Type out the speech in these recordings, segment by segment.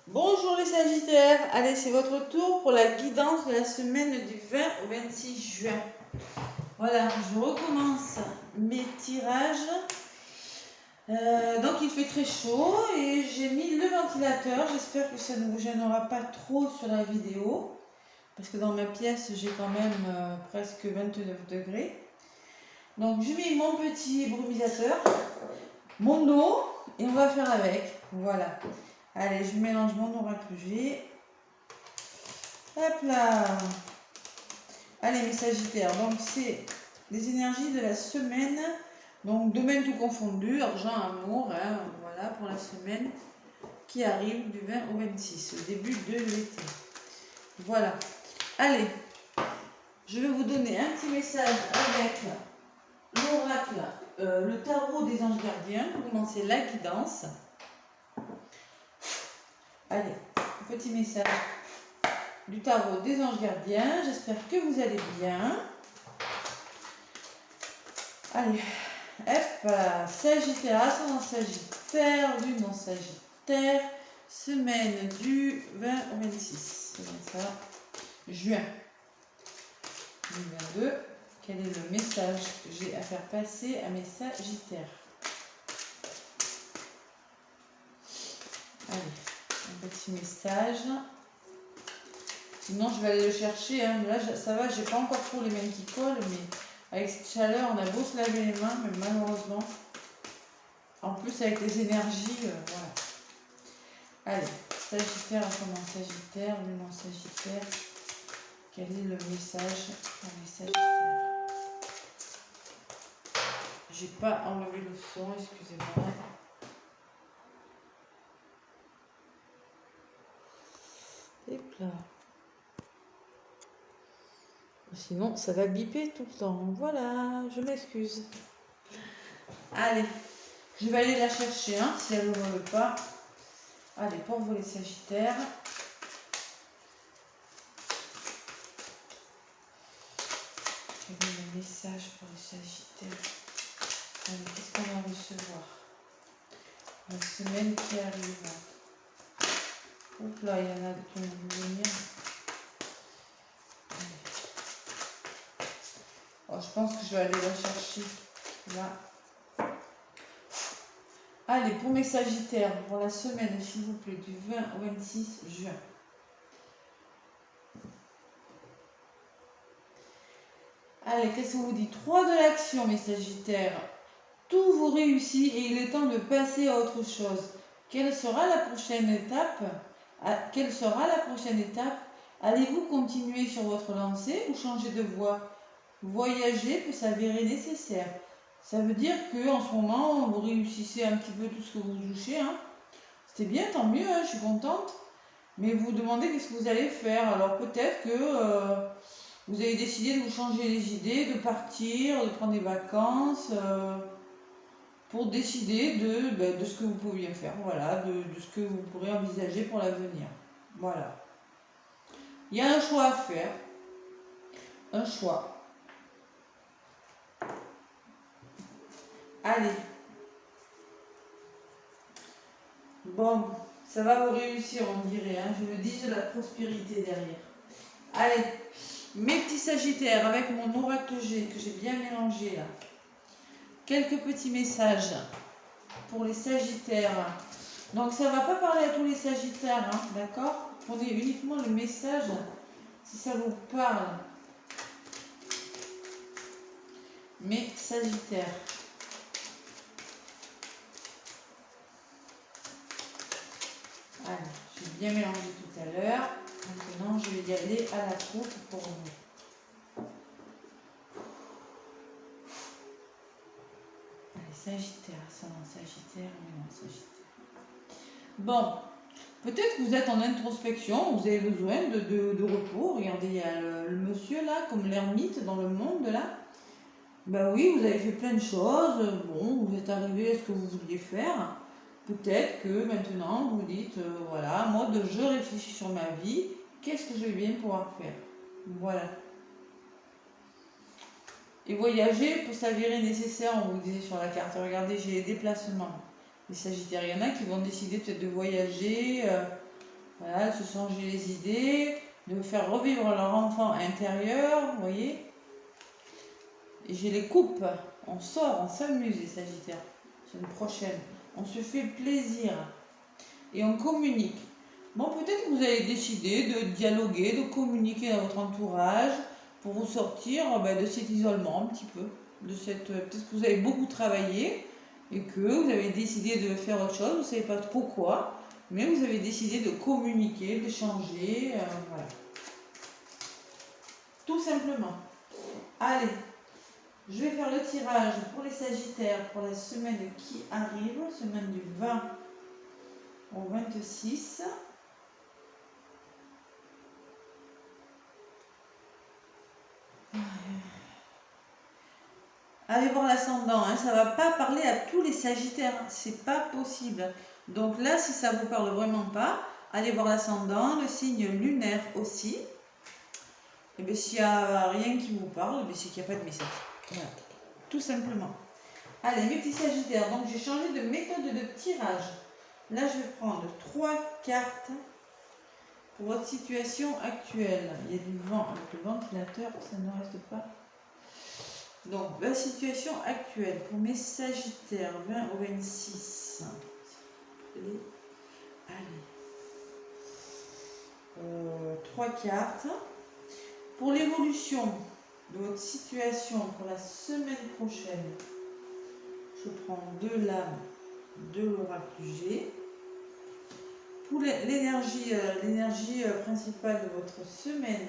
Bonjour les Sagittaires, allez c'est votre tour pour la guidance de la semaine du 20 au 26 juin. Voilà, je recommence mes tirages. Donc il fait très chaud et j'ai mis le ventilateur, j'espère que ça ne vous gênera pas trop sur la vidéo. Parce que dans ma pièce j'ai quand même presque 29 degrés. Donc je mets mon petit brumisateur, mon eau et on va faire avec. Voilà. Allez, je mélange mon oracle G. Hop là. Allez mes Sagittaires, donc c'est les énergies de la semaine. Donc domaine tout confondu, argent, amour, hein, voilà pour la semaine qui arrive du 20 au 26, au début de l'été. Voilà. Allez, je vais vous donner un petit message avec l'oracle, le tarot des anges gardiens pour commencer la guidance. Allez, petit message du tarot des anges gardiens. J'espère que vous allez bien. Allez, hop, Sagittaire, ascendant Sagittaire, lune en Sagittaire, semaine du 20 au 26. C'est bien ça. Juin 2022. Quel est le message que j'ai à faire passer à mes Sagittaires? Allez, un petit message. Sinon, je vais aller le chercher. Hein. Là, ça va, j'ai pas encore trop les mains qui collent, mais avec cette chaleur, on a beau se laver les mains, mais malheureusement, en plus avec les énergies, voilà. Allez, Sagittaire, ascendant Sagittaire, lune en Sagittaire. Quel est le message pour les Sagittaires? J'ai pas enlevé le son, excusez-moi. Et là. Sinon, ça va biper tout le temps. Voilà, je m'excuse. Allez, je vais aller la chercher, hein, si elle ne vole pas. Allez, pour vous les Sagittaires. Quel est le message pour les Sagittaires? Allez, qu'est-ce qu'on va recevoir? La semaine qui arrive. Oups là, il y en a qui ont dû venir. Oh, je pense que je vais aller la chercher. Là. Allez, pour mes Sagittaires, pour la semaine, s'il vous plaît, du 20 au 26 juin. Allez, qu'est-ce qu'on vous dit? 3 de l'action, mes Sagittaires. Tout vous réussit et il est temps de passer à autre chose. Quelle sera la prochaine étape? Quelle sera la prochaine étape? Allez-vous continuer sur votre lancée ou changer de voie? Voyager peut s'avérer nécessaire. Ça veut dire que en ce moment, vous réussissez un petit peu tout ce que vous touchez. Hein. C'était bien, tant mieux, hein, je suis contente. Mais vous vous demandez qu'est-ce que vous allez faire. Alors peut-être que vous avez décidé de vous changer les idées, de partir, de prendre des vacances, pour décider de ce que vous pouviez faire, voilà, de ce que vous pourrez envisager pour l'avenir. Voilà. Il y a un choix à faire. Un choix. Allez. Bon, ça va vous réussir, on dirait. Hein. Je le dis, j'ai la prospérité derrière. Allez, mes petits Sagittaires, avec mon oracle G que j'ai bien mélangé là. Quelques petits messages pour les Sagittaires. Donc ça ne va pas parler à tous les Sagittaires, hein, d'accord? Prenez uniquement le message si ça vous parle. Mes Sagittaires. Allez, j'ai bien mélangé tout à l'heure. Maintenant, je vais y aller à la coupe pour vous. Allez, Sagittaire, ascendant Sagittaire, non, Sagittaire. Bon, peut-être que vous êtes en introspection, vous avez besoin de repos. Regardez, il y a le monsieur là, comme l'ermite dans le monde là. Ben oui, vous avez fait plein de choses. Bon, vous êtes arrivé à ce que vous vouliez faire. Peut-être que maintenant vous dites, voilà, moi je réfléchis sur ma vie, qu'est-ce que je vais bien pouvoir faire? Voilà. Et voyager peut s'avérer nécessaire, on vous disait sur la carte. Regardez, j'ai les déplacements. Les Sagittaires, il y en a qui vont décider peut-être de voyager Voilà, de se changer les idées, de faire revivre leur enfant intérieur, vous voyez. Et je les coupe. On sort, on s'amuse les Sagittaires. C'est une prochaine. On se fait plaisir. Et on communique. Bon, peut-être que vous avez décidé de dialoguer, de communiquer dans votre entourage pour vous sortir de cet isolement un petit peu. Peut-être que vous avez beaucoup travaillé et que vous avez décidé de faire autre chose, vous ne savez pas trop quoi, mais vous avez décidé de communiquer, d'échanger, voilà. Tout simplement. Allez, je vais faire le tirage pour les Sagittaires pour la semaine qui arrive, semaine du 20 au 26. Allez voir l'ascendant, hein, ça ne va pas parler à tous les Sagittaires, hein, c'est pas possible. Donc là, si ça ne vous parle vraiment pas, allez voir l'ascendant, le signe lunaire aussi. Et bien s'il n'y a rien qui vous parle, c'est qu'il n'y a pas de message. Voilà, tout simplement. Allez, mes petits Sagittaires, donc j'ai changé de méthode de tirage. Là, je vais prendre 3 cartes pour votre situation actuelle. Il y a du vent avec le ventilateur, ça ne reste pas. Donc, la situation actuelle pour mes Sagittaires, 20 au 26. Allez. 3 cartes. Pour l'évolution de votre situation pour la semaine prochaine, je prends 2 lames de l'oracle du G. Pour l'énergie principale de votre semaine,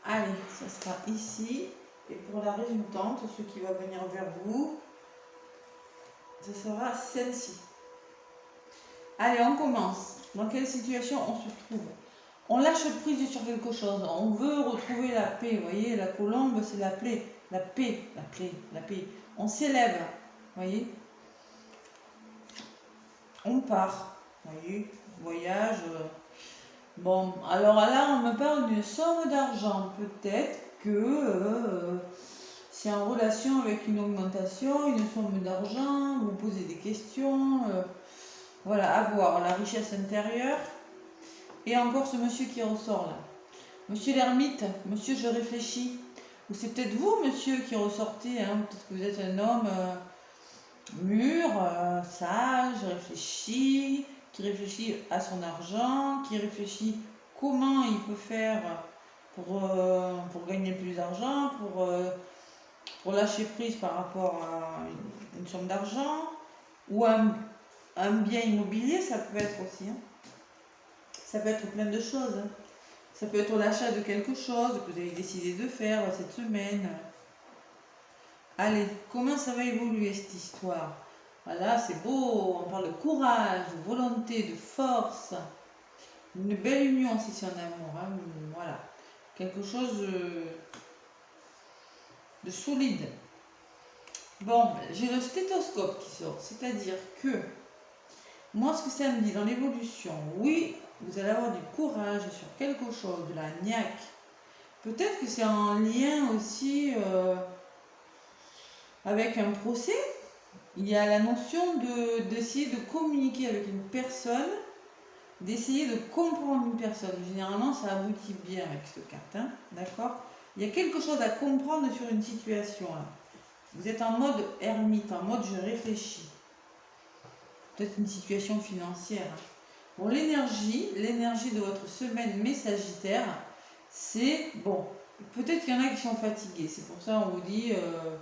allez, ça sera ici. Et pour la résultante, ce qui va venir vers vous, ce sera celle-ci. Allez, on commence. Dans quelle situation on se trouve? On lâche prise sur quelque chose. On veut retrouver la paix. Vous voyez, la colombe, c'est la paix. La paix, la paix, la paix. On s'élève. Vous voyez? On part. Vous voyez? Voyage. Bon, alors là, on me parle d'une somme d'argent. Peut-être que c'est en relation avec une augmentation, une somme d'argent. Vous posez des questions. Voilà, à voir. La richesse intérieure. Et encore ce monsieur qui ressort là. Monsieur l'ermite, monsieur je réfléchis. Ou c'est peut-être vous, monsieur, qui ressortez. Hein. Peut-être que vous êtes un homme mûr, sage, réfléchi, qui réfléchit à son argent, qui réfléchit comment il peut faire pour gagner plus d'argent, pour lâcher prise par rapport à une somme d'argent, ou un bien immobilier, ça peut être aussi. Hein. Ça peut être plein de choses. Hein. Ça peut être l'achat de quelque chose que vous avez décidé de faire cette semaine. Allez, comment ça va évoluer cette histoire? Voilà, c'est beau, on parle de courage, de volonté, de force. Une belle union si c'est un amour. Hein. Voilà, quelque chose de solide. Bon, j'ai le stéthoscope qui sort, c'est-à-dire que moi, ce que ça me dit dans l'évolution, oui, vous allez avoir du courage sur quelque chose, de la niaque. Peut-être que c'est en lien aussi avec un procès. Il y a la notion d'essayer de communiquer avec une personne, d'essayer de comprendre une personne. Généralement, ça aboutit bien avec cette carte, hein, d'accord? Il y a quelque chose à comprendre sur une situation. Là. Vous êtes en mode ermite, en mode je réfléchis. Peut-être une situation financière. Hein. Bon, l'énergie de votre semaine, mes Sagittaires, c'est bon. Peut-être qu'il y en a qui sont fatigués. C'est pour ça qu'on vous dit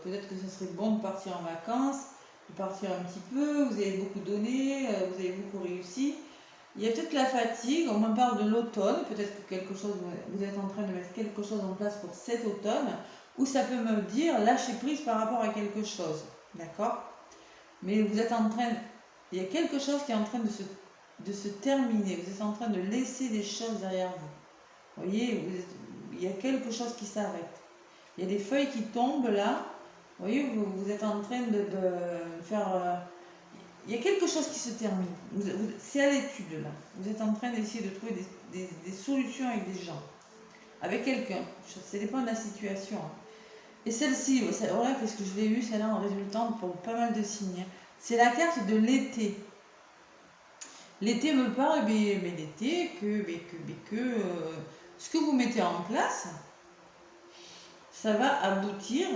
peut-être que ce serait bon de partir en vacances, de partir un petit peu. Vous avez beaucoup donné, vous avez beaucoup réussi. Il y a peut-être la fatigue. On m'en parle de l'automne. Peut-être que vous êtes en train de mettre quelque chose en place pour cet automne. Ou ça peut me dire lâcher prise par rapport à quelque chose. D'accord? Mais vous êtes en train. Il y a quelque chose qui est en train de se terminer. Vous êtes en train de laisser des choses derrière vous. Vous voyez, il y a quelque chose qui s'arrête. Il y a des feuilles qui tombent là. Vous voyez, vous êtes en train de faire... il y a quelque chose qui se termine. C'est à l'étude là. Vous êtes en train d'essayer de trouver des solutions avec des gens. Avec quelqu'un. Ça dépend de la situation. Et celle-ci, voilà, qu'est-ce que je l'ai eu, celle-là en résultante pour pas mal de signes. C'est la carte de l'été. L'été me parle, mais l'été, ce que vous mettez en place, ça va aboutir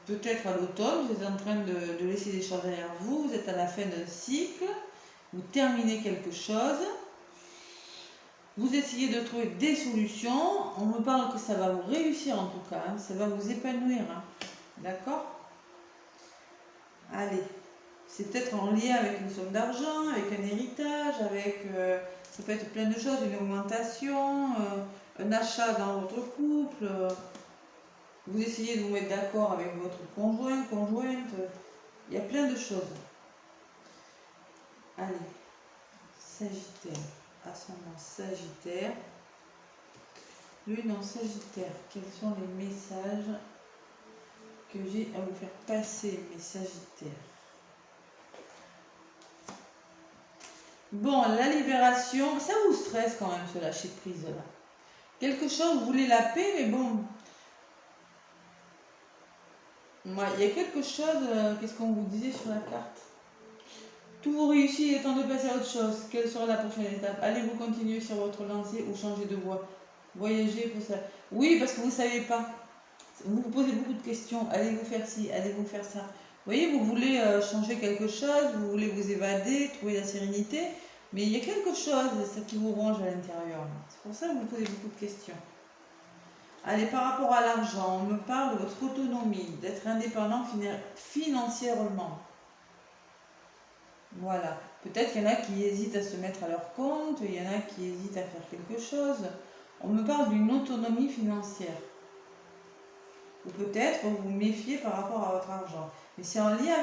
peut-être à l'automne. Vous êtes en train de laisser des choses derrière vous, vous êtes à la fin d'un cycle, vous terminez quelque chose, vous essayez de trouver des solutions. On me parle que ça va vous réussir en tout cas, hein, ça va vous épanouir. Hein. D'accord? Allez, c'est peut-être en lien avec une somme d'argent, avec un héritage, ça peut être plein de choses, une augmentation, un achat dans votre couple. Vous essayez de vous mettre d'accord avec votre conjoint, conjointe. Il y a plein de choses. Allez, Sagittaire, ascendant Sagittaire. Lune en Sagittaire, quels sont les messages que j'ai à vous faire passer, mes Sagittaires? Bon, la libération, ça vous stresse quand même ce lâcher prise là. Quelque chose, vous voulez la paix, mais bon. Ouais, il y a quelque chose, qu'est-ce qu'on vous disait sur la carte? Tout vous réussit, il est temps de passer à autre chose. Quelle sera la prochaine étape? Allez-vous continuer sur votre lancée ou changer de voie? Voyager pour ça. Oui, parce que vous ne savez pas. Vous vous posez beaucoup de questions. Allez-vous faire ci? Allez-vous faire ça? Vous voyez, vous voulez changer quelque chose, vous voulez vous évader, trouver la sérénité, mais il y a quelque chose ça qui vous ronge à l'intérieur. C'est pour ça que vous posez beaucoup de questions. Allez, par rapport à l'argent, on me parle de votre autonomie, d'être indépendant financièrement. Voilà. Peut-être qu'il y en a qui hésitent à se mettre à leur compte, il y en a qui hésitent à faire quelque chose. On me parle d'une autonomie financière. Ou peut-être vous vous méfiez par rapport à votre argent. Mais c'est en lien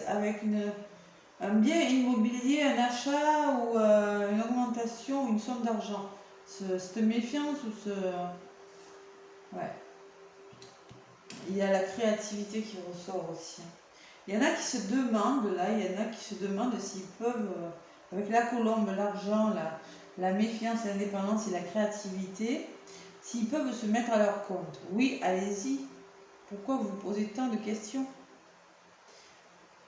avec un bien immobilier, un achat ou une augmentation ou une somme d'argent. Cette méfiance ou ce... Ouais. Il y a la créativité qui ressort aussi. Il y en a qui se demandent, là, il y en a qui se demandent s'ils peuvent, avec la colombe, l'argent, la méfiance, l'indépendance et la créativité, s'ils peuvent se mettre à leur compte. Oui, allez-y. Pourquoi vous posez tant de questions?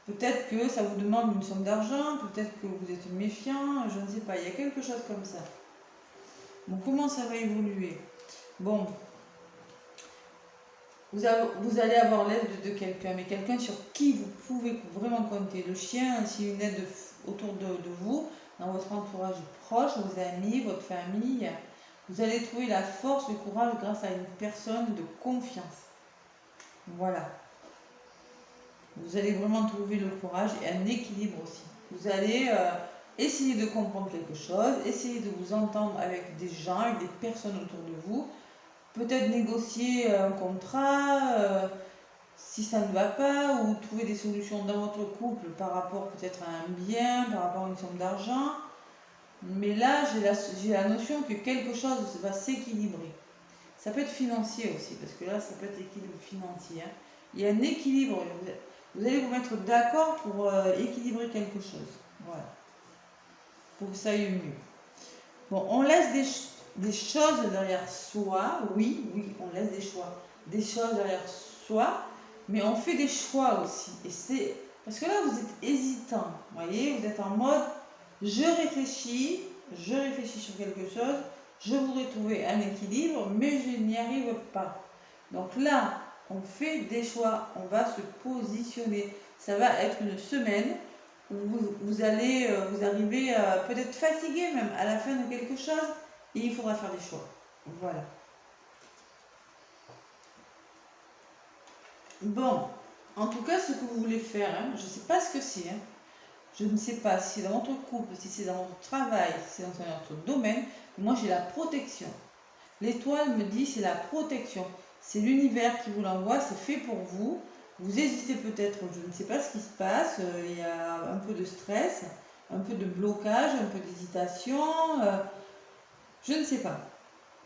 Peut-être que ça vous demande une somme d'argent, peut-être que vous êtes méfiant, je ne sais pas, il y a quelque chose comme ça. Bon, comment ça va évoluer? Bon, vous allez avoir l'aide de quelqu'un, mais quelqu'un sur qui vous pouvez vraiment compter. Le chien, c'est une aide autour de vous, dans votre entourage proche, vos amis, votre famille. Vous allez trouver la force, le courage grâce à une personne de confiance. Voilà. Vous allez vraiment trouver le courage et un équilibre aussi. Vous allez essayer de comprendre quelque chose, essayer de vous entendre avec des gens, avec des personnes autour de vous. Peut-être négocier un contrat si ça ne va pas, ou trouver des solutions dans votre couple par rapport peut-être à un bien, par rapport à une somme d'argent. Mais là, j'ai la notion que quelque chose va s'équilibrer. Ça peut être financier aussi, parce que là, ça peut être équilibre financier. Hein. Il y a un équilibre. Vous allez vous mettre d'accord pour équilibrer quelque chose. Voilà. Pour que ça aille mieux. Bon, on laisse des choses derrière soi. Oui, on laisse des choses derrière soi. Mais on fait des choix aussi. Et c'est parce que là, vous êtes hésitant. Vous voyez, vous êtes en mode, je réfléchis sur quelque chose. Je voudrais trouver un équilibre, mais je n'y arrive pas. Donc là, on fait des choix, on va se positionner. Ça va être une semaine où vous allez vous arriver peut-être fatigué même à la fin de quelque chose et il faudra faire des choix. Voilà. Bon, en tout cas, ce que vous voulez faire, hein, je ne sais pas ce que c'est. Hein. Je ne sais pas si c'est dans votre couple, si c'est dans votre travail, si c'est dans un autre domaine. Moi, j'ai la protection. L'étoile me dit c'est la protection. C'est l'univers qui vous l'envoie, c'est fait pour vous. Vous hésitez peut-être, je ne sais pas ce qui se passe, il y a un peu de stress, un peu de blocage, un peu d'hésitation, je ne sais pas.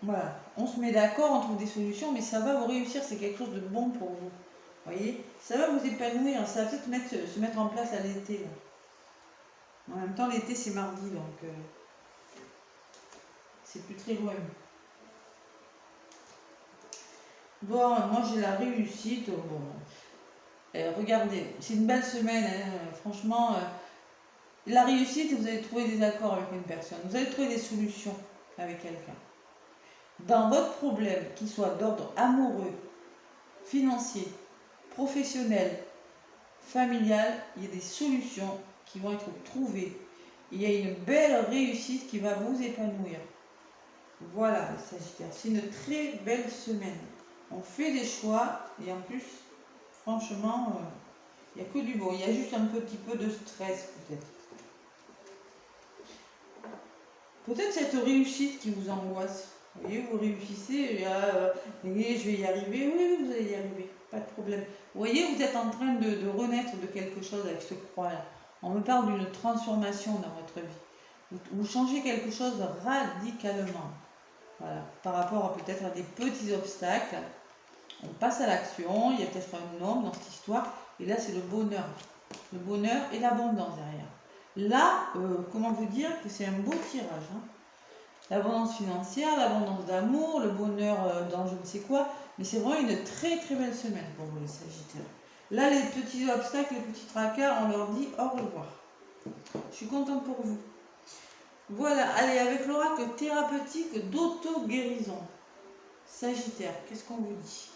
Voilà, on se met d'accord, on trouve des solutions, mais ça va vous réussir, c'est quelque chose de bon pour vous. Vous voyez, ça va vous épanouir, ça va peut-être se mettre en place à l'été. En même temps, l'été c'est mardi, donc c'est plus très loin. Bon, moi j'ai la réussite. Bon. Regardez, c'est une belle semaine, hein, franchement. La réussite, vous allez trouver des accords avec une personne. Vous allez trouver des solutions avec quelqu'un. Dans votre problème, qu'il soit d'ordre amoureux, financier, professionnel, familial, il y a des solutions qui vont être trouvées. Il y a une belle réussite qui va vous épanouir. Voilà les Sagittaires, c'est une très belle semaine. On fait des choix et en plus, franchement, il n'y a que du bon. Il y a juste un petit peu de stress peut-être. Peut-être cette réussite qui vous angoisse. Vous voyez, vous réussissez, et, je vais y arriver. Oui, vous allez y arriver, pas de problème. Vous voyez, vous êtes en train de renaître de quelque chose avec ce croix-là. On me parle d'une transformation dans votre vie. Vous changez quelque chose radicalement. Voilà, par rapport peut-être à des petits obstacles. On passe à l'action, il y a peut-être un homme dans cette histoire, et là c'est le bonheur. Le bonheur et l'abondance derrière. Là, comment vous dire que c'est un beau tirage. Hein. L'abondance financière, l'abondance d'amour, le bonheur dans je ne sais quoi. Mais c'est vraiment une très très belle semaine pour vous les Sagittaires. Là, les petits obstacles, les petits tracas, on leur dit au revoir. Je suis contente pour vous. Voilà, allez, avec l'oracle thérapeutique d'auto-guérison. Sagittaire, qu'est-ce qu'on vous dit?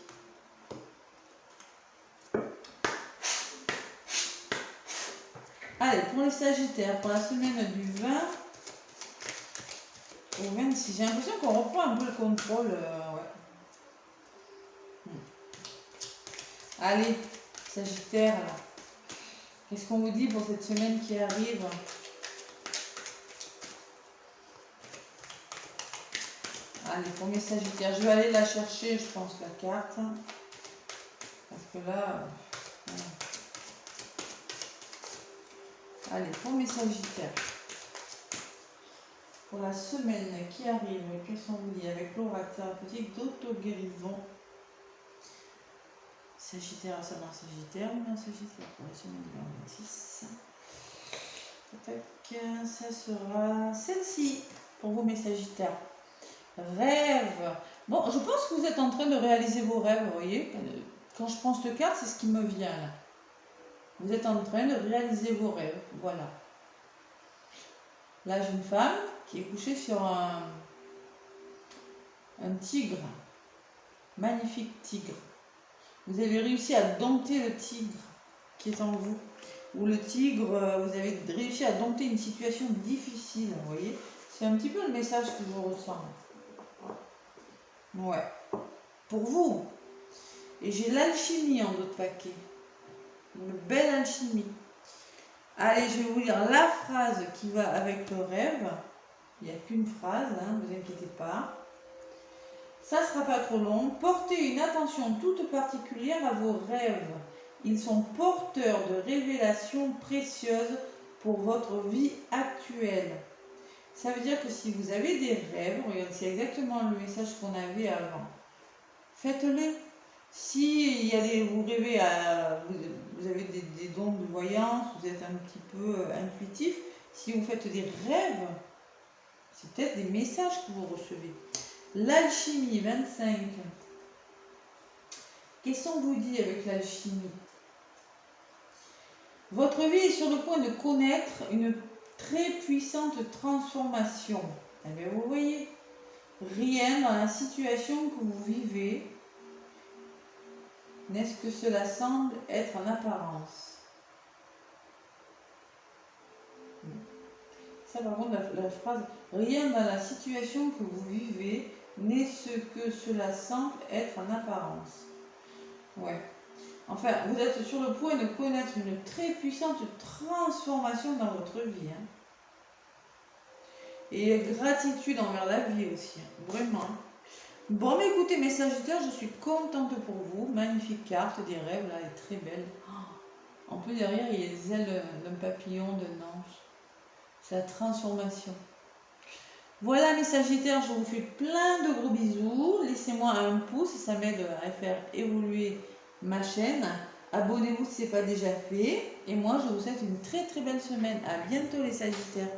Allez, pour les Sagittaires, pour la semaine du 20 au 26, j'ai l'impression qu'on reprend un peu le contrôle. Ouais. Allez, Sagittaire, qu'est-ce qu'on vous dit pour cette semaine qui arrive? Allez, pour mes Sagittaires, je vais aller la chercher, je pense, la carte. Parce que là... voilà. Allez, pour mes Sagittaires, pour la semaine qui arrive, qu'est-ce qu'on vous dit avec l'oracle thérapeutique d'auto-guérison? Sagittaire, ascendant Sagittaire, non Sagittaire, pour la semaine du 26. Ça sera celle-ci, pour vous mes Sagittaires. Rêve. Bon, je pense que vous êtes en train de réaliser vos rêves, vous voyez. Quand je prends cette carte, c'est ce qui me vient là. Vous êtes en train de réaliser vos rêves, voilà. Là, j'ai une femme qui est couchée sur un tigre. Magnifique tigre. Vous avez réussi à dompter le tigre qui est en vous. Ou le tigre, vous avez réussi à dompter une situation difficile, vous voyez. C'est un petit peu le message que je ressens. Ouais. Pour vous. Et j'ai l'alchimie en d'autres paquets. Une belle alchimie. Allez, je vais vous lire la phrase qui va avec le rêve. Il n'y a qu'une phrase, hein, ne vous inquiétez pas. Ça ne sera pas trop long. Portez une attention toute particulière à vos rêves. Ils sont porteurs de révélations précieuses pour votre vie actuelle. Ça veut dire que si vous avez des rêves, regardez, c'est exactement le message qu'on avait avant. Faites-les. Si il y a vous rêvez vous avez des dons de voyance, vous êtes un petit peu intuitif, si vous faites des rêves, c'est peut-être des messages que vous recevez. L'alchimie 25. Qu'est-ce qu'on vous dit avec l'alchimie? Votre vie est sur le point de connaître une très puissante transformation. Eh bien, vous voyez, rien dans la situation que vous vivez n'est-ce que cela semble être en apparence. Ça, par contre, la phrase « Rien dans la situation que vous vivez n'est ce que cela semble être en apparence. » Ouais. Enfin, vous êtes sur le point de connaître une très puissante transformation dans votre vie. Hein. Et gratitude envers la vie aussi. Hein. Vraiment. Bon, mais écoutez, mes Sagittaires, je suis contente pour vous. Magnifique carte des rêves, là, elle est très belle. En plus, derrière, il y a les ailes d'un papillon, d'un ange. C'est la transformation. Voilà, mes Sagittaires, je vous fais plein de gros bisous. Laissez-moi un pouce, ça m'aide à faire évoluer ma chaîne. Abonnez-vous si ce n'est pas déjà fait. Et moi, je vous souhaite une très très belle semaine. À bientôt, les Sagittaires.